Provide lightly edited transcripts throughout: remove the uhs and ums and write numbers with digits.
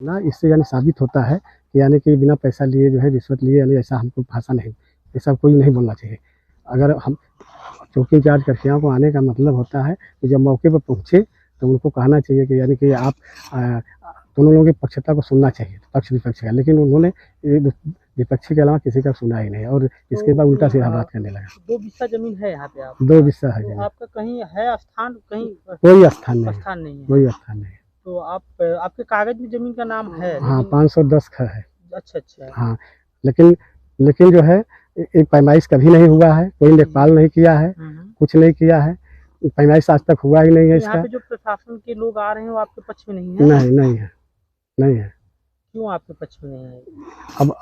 ना इससे यानी साबित होता है कि यानी कि बिना पैसा लिए जो है रिश्वत लिए यानी ऐसा हमको भाषा नहीं, ऐसा कोई नहीं बोलना चाहिए। अगर हम चौकी इंचार्ज कचरियाओं को आने का मतलब होता है कि जब मौके पर पहुँचे तो उनको कहना चाहिए कि यानी कि आप दोनों लोगों की पक्षता को सुनना चाहिए, पक्ष विपक्ष का, लेकिन उन्होंने विपक्षी के अलावा किसी का सुना ही नहीं और इसके बाद उल्टा सीधा बात करने लगा। 2 बिस्सा ज़मीन है यहाँ पे आपका? 2 बिस्सा है तो ज़मीन। आपका कहीं है स्थान कहीं? कोई स्थान नहीं, स्थान नहीं है। कोई स्थान नहीं। तो आप आपके कागज़ में ज़मीन का नाम है? हाँ, लेकिन 510 ख है। अच्छा, अच्छा। हाँ, लेकिन जो है एक पैमाइश कभी नहीं हुआ है, कोई लेखपाल नहीं किया है, कुछ नहीं किया है, पैमाइश आज तक हुआ ही नहीं है यहाँ इसका। पे जो प्रशासन के लोग आ रहे हैं वो आपके पक्ष में नहीं है? नहीं, नहीं है, नहीं है। क्यों आपके पक्ष में नहीं है? अब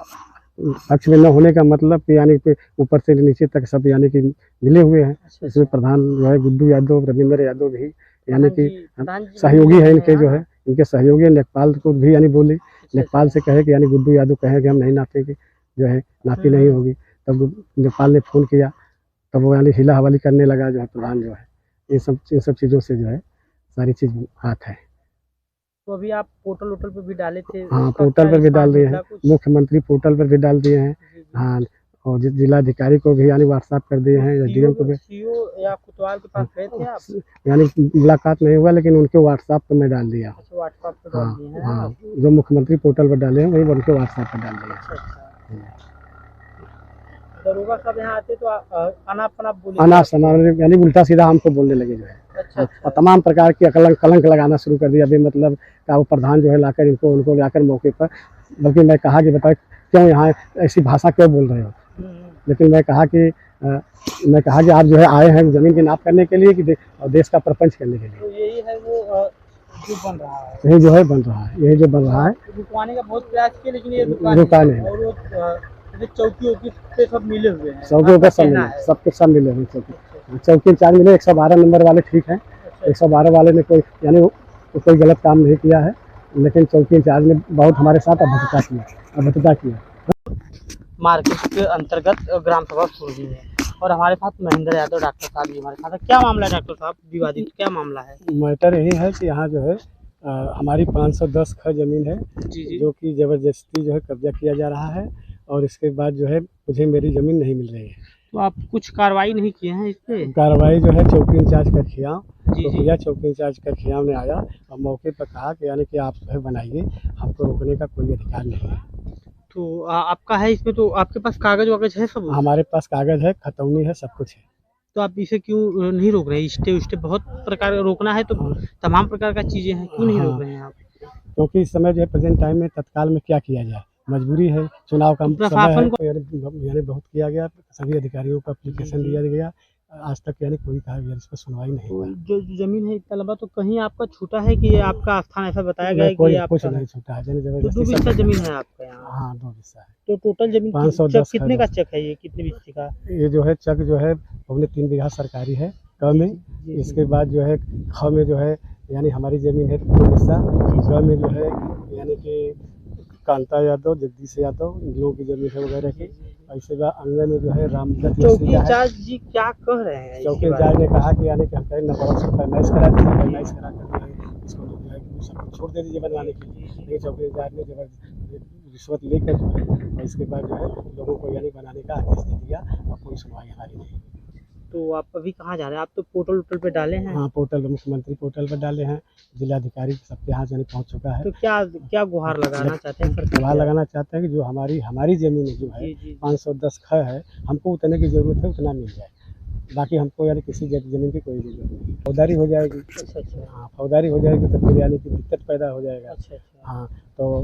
पक्ष में न होने का मतलब कि यानी कि ऊपर से नीचे तक सब यानी कि मिले हुए हैं। अच्छा, इसमें अच्छा। प्रधान जो है गुड्डू यादव, रविंद्र यादव भी यानी कि प्रधान जी सहयोगी है इनके, हैं जो है इनके सहयोगी लेखपाल को भी यानी बोले, लेखपाल से कहे कि यानी गुड्डू यादव कहे कि हम नहीं नापेंगे, जो है नापी नहीं होगी। तब लेखपाल ने फ़ोन किया, तब वो यानी हिला हवाली करने लगा जो है प्रधान जो है। इन सब चीज़ों से जो है सारी चीज़ हाथ है। तो अभी आप पोर्टल पे भी डाले थे? हाँ, उसका पोर्टल क्या पर भी डाल रिस्पॉन्स दिए मिला हैं, कुछ? मुख्यमंत्री पोर्टल पर भी डाल दिए हैं। जी, जी। हाँ, और जिलाधिकारी को भी यानी व्हाट्सएप कर दिए हैं, एसडीएम को भी। सीओ या कोतवाल के पास गए थे आप? यानी मुलाकात नहीं हुआ, लेकिन उनके व्हाट्सएप पे मैं डाल दिया। अच्छा, व्हाट्सएप पे डाल दिए हैं आप? हाँ, जो मुख्यमंत्री पोर्टल पर डाले हैं वही उनके व्हाट्सएप पर डाल दिए। अच्छा, अच्छा। दरोगा साहब यहाँ आते तो अनाप-शनाप बोले? अनाप-शनाप यानी उल्टा सीधा हमको बोलने लगे जो है। अच्छा, अच्छा। और तमाम प्रकार की कलंक लगाना शुरू कर दिया। अभी मतलब क्या वो प्रधान जो है लाकर उनको लाकर मौके पर, बल्कि मैं कहा कि बताओ क्यों यहाँ ऐसी भाषा क्यों बोल रहे हो? लेकिन मैं कहा कि आप जो है आए हैं ज़मीन की नाप करने के लिए कि और देश का प्रपंच करने के लिए। तो यही है वो जो बन रहा है? यही जो है बन रहा है, यही जो बन रहा है। रुकवाने का बहुत प्रयास किया लेकिन ये रुका नहीं। और वो चौकी पे सब मिले हुए हैं? चौकी पे सब कुछ सब मिले हुए चौकी। चौकी इंचार्ज मिले, 112 नंबर वाले ठीक हैं। 112 वाले ने कोई यानी कोई गलत काम नहीं किया है, लेकिन चौकी इंचार्ज ने बहुत हमारे साथ अभद्रता किया। मार्केट के अंतर्गत ग्राम सभा सुरही है और हमारे साथ महेंद्र यादव डॉक्टर साहब भी हमारे साथ है। क्या मामला है डॉक्टर साहब? विवादित क्या मामला है? मैटर यही है कि यहाँ जो है हमारी 510 ख ज़मीन है, जो कि ज़बरदस्ती जो है कब्जा किया जा रहा है और इसके बाद जो है मुझे मेरी ज़मीन नहीं मिल रही है। तो आप कुछ कार्रवाई नहीं किए हैं इस पे? कार्रवाई जो है चौकी इंचार्ज कचरियाओं चौकी इंचार्ज कचरियाओं ने आया और मौके पर कहा कि यानी कि आप जो है बनाइए, हमको रोकने का कोई अधिकार नहीं है। तो आपका है इसमें, तो आपके पास कागज वागज है सब? हमारे पास कागज है, खतौनी है, सब कुछ है। तो आप इसे क्यों नहीं रोक रहे? स्टे बहुत प्रकार रोकना है तो तमाम प्रकार का चीज़ें हैं, क्यों नहीं रोक रहे हैं आप? क्योंकि इस समय जो है प्रेजेंट टाइम में तत्काल में क्या किया जाए, मजबूरी है, चुनाव का प्रशासन को यानी बहुत किया गया, सभी अधिकारियों को एप्लीकेशन दिया गया, आज तक यानी कोई इस पर सुनवाई नहीं हुई। जो ज़मीन है इतना लंबा, तो कहीं आपका छूटा है कि ये आपका स्थान ऐसा बताया गया है कि कुछ नहीं छूटा है? तो 2 बिस्सा ज़मीन है आपका यहाँ? हाँ, 2 बिस्सा है। तो टोटल ज़मीन 510 कितने का चक है ये? कितने बिस्से का? ये जो है चक जो है 3 बीघा सरकारी है क में। इसके बाद जो है ख में जो है यानी हमारी ज़मीन है 2 बिस्सा। ग में जो है यानी कि कांता यादव, जगदीश यादव, इन लोगों की ज़मीन है वगैरह की। ऐसे अंगन में जो है रामदत्त। चौकी इंचार्ज जी क्या कह रहे हैं? चौकी इंचार्ज ने कहा कि यानी कि हम कहीं नंबर से पैमाइश करा दीजिए, पैमाइश करा कर इसको जो है सब छोड़ दे दीजिए बनवाने के लिए। लेकिन चौकी इंचार्ज ने जबरदस्ती रिश्वत लेकर जो है और इसके बाद जो है लोगों को यानी बनाने का आदेश दे दिया और कोई सुनवाई हमारी नहीं। तो आप अभी कहाँ जा रहे हैं? आप तो पोर्टल पे डाले हैं? हाँ, पोर्टल पर, मुख्यमंत्री पोर्टल पर डाले हैं, जिलाधिकारी सबके यहाँ जाने पहुँच चुका है। तो क्या गुहार लगाना चाहते हैं? गुहार लगाना चाहते हैं कि जो हमारी ज़मीन जो है 510 ख है, हमको उतने की ज़रूरत है, उतना मिल जाए। बाकी हमको यानी किसी ज़मीन की कोई ज़रूरत नहीं। फौजदारी हो जाएगी। अच्छा, अच्छा। हाँ, फौजदारी हो जाएगी तो फिर यानी कि दिक्कत पैदा हो जाएगा। अच्छा, अच्छा। हाँ, तो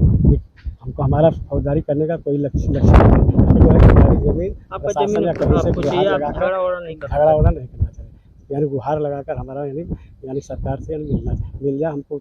हमको हमारा फौजदारी करने का कोई लक्ष्य नहीं है। जो है हमारी ज़मीन प्रशासन या कहीं से झगड़ा वगड़ा नहीं करना चाहिए, यानी गुहार लगाकर हमारा यानी सरकार से मिल जाए हमको।